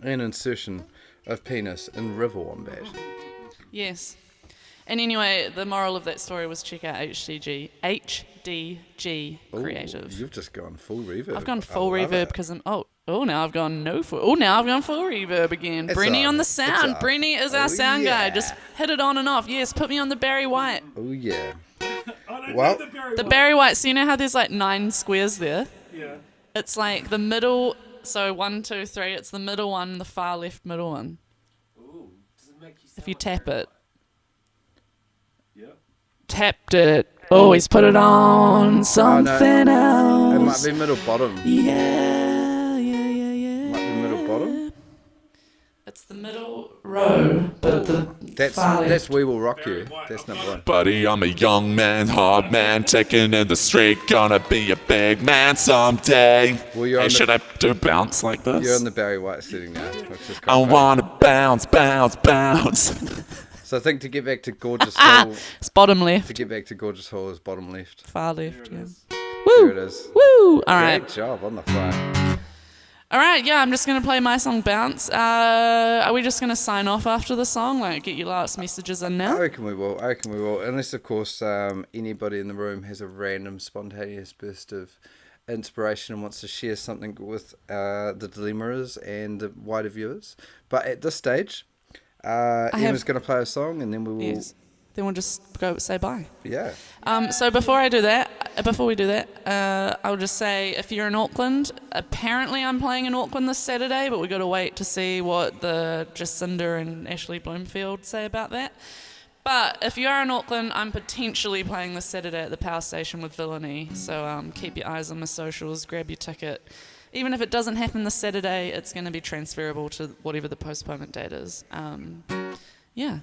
and insertion of penis in river wombat. Yes. And anyway, the moral of that story was check out HDG Creative. Ooh, you've just gone full reverb. I've gone full reverb because I'm now I've gone now I've gone full reverb again. Brenny on the sound. Brenny is our sound guy. Just hit it on and off. Yes, put me on the Barry White. Oh yeah. Well, the Barry White. So you know how there's 9 squares there? Yeah. It's the middle. So 1, 2, 3. It's the middle one, the far left middle one. Ooh, does it make you sound If you tap it. Yeah. Tapped it. Always put it on something else. It might be middle bottom. Yeah. Might be middle bottom. It's the middle row, but the That's We Will Rock You. That's number one. Buddy, I'm a young man, hard man, taking in the street, gonna be a big man someday. Well, Hey, should I do bounce like this? You're on the Barry White setting now, which is I quite funny. wanna bounce, bounce, bounce. So I think to get back to Gorgeous Hall, It's bottom left. is bottom left. Far left, yeah. There it Woo! is. Woo! All right. Great job on the fly. All right, yeah, I'm just going to play my song Bounce. Are we just going to sign off after the song? Like, get your last messages in I now? reckon we will. Unless, of course, anybody in the room has a random, spontaneous burst of inspiration and wants to share something with the Dilemmas and the wider viewers. But at this stage, Emma's going to play a song, and then we will... Yes. Then we'll just go say bye. Yeah. So before we do that, I'll just say if you're in Auckland, apparently I'm playing in Auckland this Saturday, but we've got to wait to see what the Jacinda and Ashley Bloomfield say about that. But if you are in Auckland, I'm potentially playing this Saturday at the Power Station with Villainy, so keep your eyes on my socials, grab your ticket. Even if it doesn't happen this Saturday, it's going to be transferable to whatever the postponement date is. Yeah.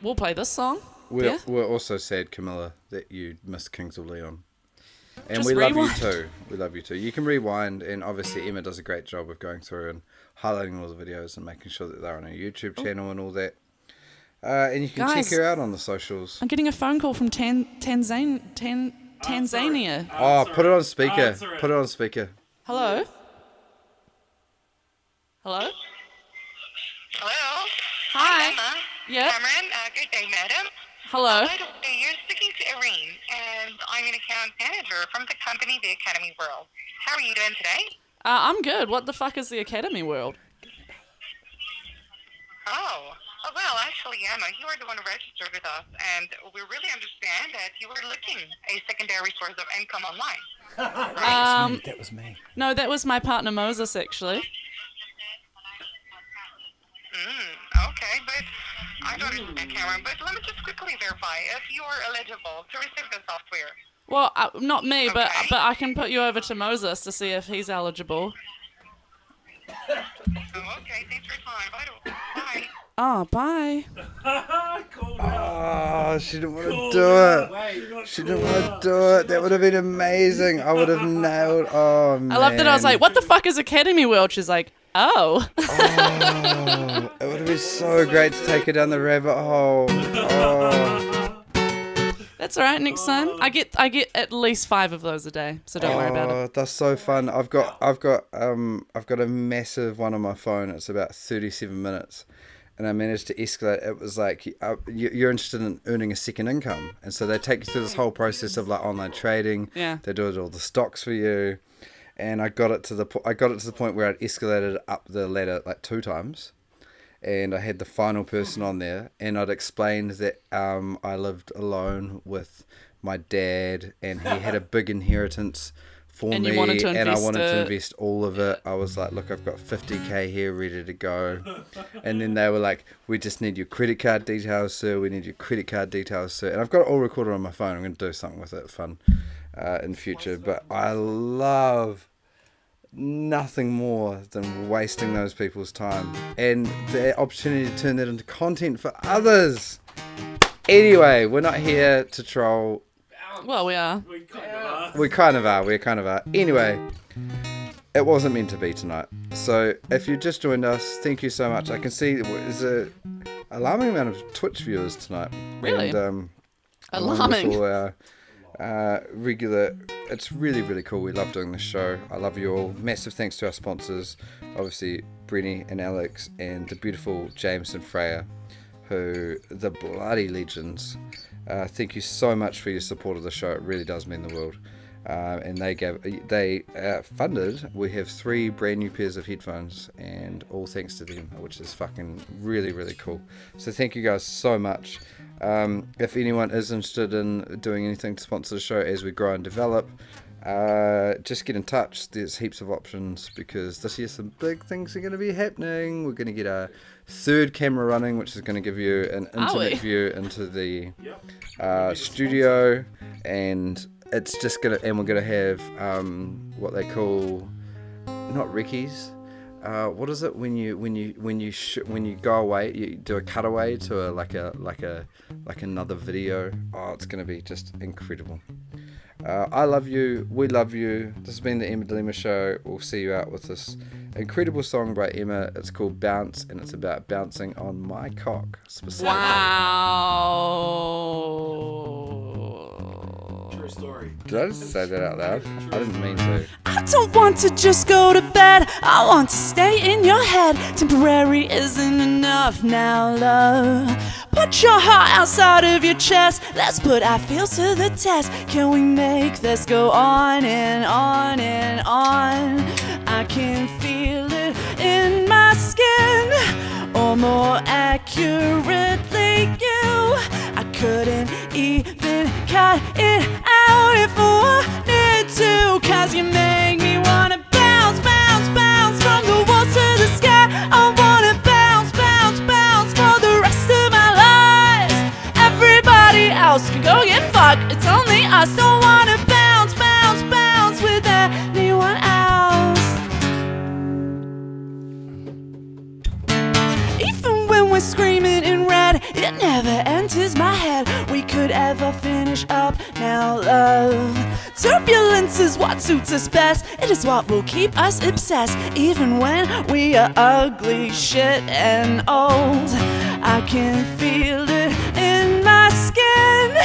We'll play this song. We're also sad, Camilla, that you missed Kings of Leon. And Just we rewind. love you too. We love you too. You can rewind, and obviously Emma does a great job of going through and highlighting all the videos and making sure that they're on her YouTube channel and all that. And you can Guys, check her out on the socials. I'm getting a phone call from Tanzania. Oh, put it on speaker. Put it on speaker. Hello? Hello? Hello. Hi. Emma. Yep. Cameron. Good day, madam. Hello? By the way, you're speaking to Irene, and I'm an account manager from the company, The Academy World. How are you doing today? I'm good. What the fuck is the Academy World? Oh, well, actually, Emma, you are the one who registered with us, and we really understand that you were looking a secondary source of income online. That was me. No, that was my partner Moses, actually. Okay, but I don't understand, Cameron, but let me just quickly verify if you are eligible to receive the software. Well, not me, but Okay. I can put you over to Moses to see if he's eligible. Oh, okay, thanks for your time. Bye. Oh, bye. Oh, she didn't want to do it. She didn't want to do it. That would have been amazing. I would have nailed. Oh, man. I loved it. I was like, what the fuck is Academy World? She's like, oh. Oh, it would have been so great to take her down the rabbit hole. Oh. That's all right. Next time, I get at least 5 of those a day, so don't worry about it. That's so fun. I've got a massive one on my phone. It's about 37 minutes, and I managed to escalate. It was like you're interested in earning a second income, and so they take you through this whole process of like online trading. Yeah. They do all the stocks for you, and I got it to the point where I'd escalated up the ladder like 2 times. And I had the final person on there, and I'd explained that I lived alone with my dad, and he had a big inheritance for And me, you wanted to and I invest wanted to it. invest all of it. I was like, look, I've got 50k here ready to go. And then they were like, we just need your credit card details, sir. We need your credit card details, sir. And I've got it all recorded on my phone. I'm going to do something with it fun in the future. But I love nothing more than wasting those people's time and the opportunity to turn that into content for others. Anyway, we're not here to troll. Well, we are. We kind of are. Anyway, it wasn't meant to be tonight. So if you just joined us, thank you so much. I can see there's a alarming amount of Twitch viewers tonight. Really? And, Alarming. along with all our regular. It's really, really cool. We love doing this show. I love you all. Massive thanks to our sponsors, obviously Brenny and Alex, and the beautiful James and Freya, who the bloody legends. Thank you so much for your support of the show. It really does mean the world. And they funded. We have 3 brand new pairs of headphones, and all thanks to them, which is fucking really, really cool. So thank you guys so much. If anyone is interested in doing anything to sponsor the show as we grow and develop, just get in touch. There's heaps of options, because this year some big things are going to be happening. We're going to get our 3rd camera running, which is going to give you an intimate view into the studio, and it's just gonna, and we're gonna have what they call, not recce's, what is it when you go away, you do a cutaway to another video. Oh, it's gonna be just incredible. I love you. We love you. This has been the Emma Dilemma Show. We'll see you out with this incredible song by Emma. It's called Bounce, and it's about bouncing on my cock specifically. Wow. True story. Did I just say that out loud? I didn't mean to. I don't want to just go to bed. I want to stay in your head. Temporary isn't enough now, love. Put your heart outside of your chest. Let's put our feels to the test. Can we make this go on and on and on? I can feel it in my skin, or more accurately, you. I couldn't even cut it out if I wanted to, 'cause you make me wanna bounce, bounce, bounce from the walls to the sky. I wanna bounce, bounce, bounce for the rest of my life. Everybody else can go get fucked. It's only us. Don't wanna bounce, bounce, bounce with anyone else. Even when we're screaming in red, it never enters my head we could ever finish up now, love. Turbulence is what suits us best. It is what will keep us obsessed, even when we are ugly, shit, and old. I can feel it in my skin,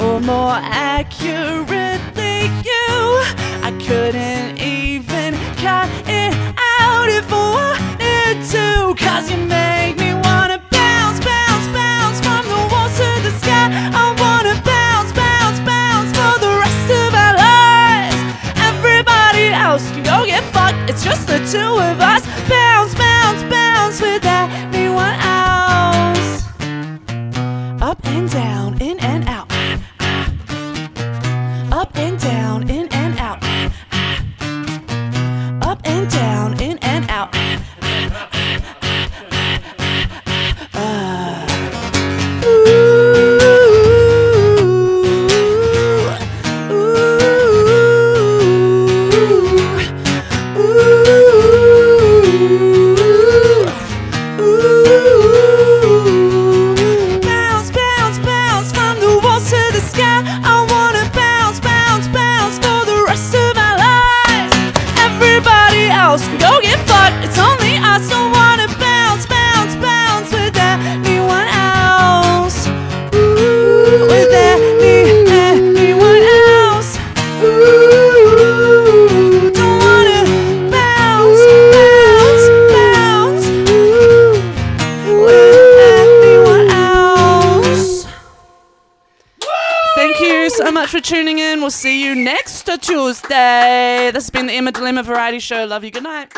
or more accurately, you. I couldn't even cut it out if I wanted to, 'cause you make me wanna bounce, bounce, bounce from the walls to the sky. I wanna bounce, bounce, bounce for the rest of our lives. Everybody else can go get fucked. It's just the two of us. Bounce, bounce, bounce with anyone else. Up and down, in and out. Up and down, in and out. Up and down, in and out. Bounce, bounce, bounce from the walls to the sky. I wanna bounce, bounce, bounce for the rest of our lives. Everybody else can go get fucked. It's only us. Don't wanna bounce, bounce, bounce with anyone else. Ooh, with anyone else. Ooh, don't wanna bounce, bounce, bounce. Ooh, with anyone else. Thank you so much for tuning in. We'll see you next Tuesday. This has been the Emma Dilemma Variety Show. Love you. Good night.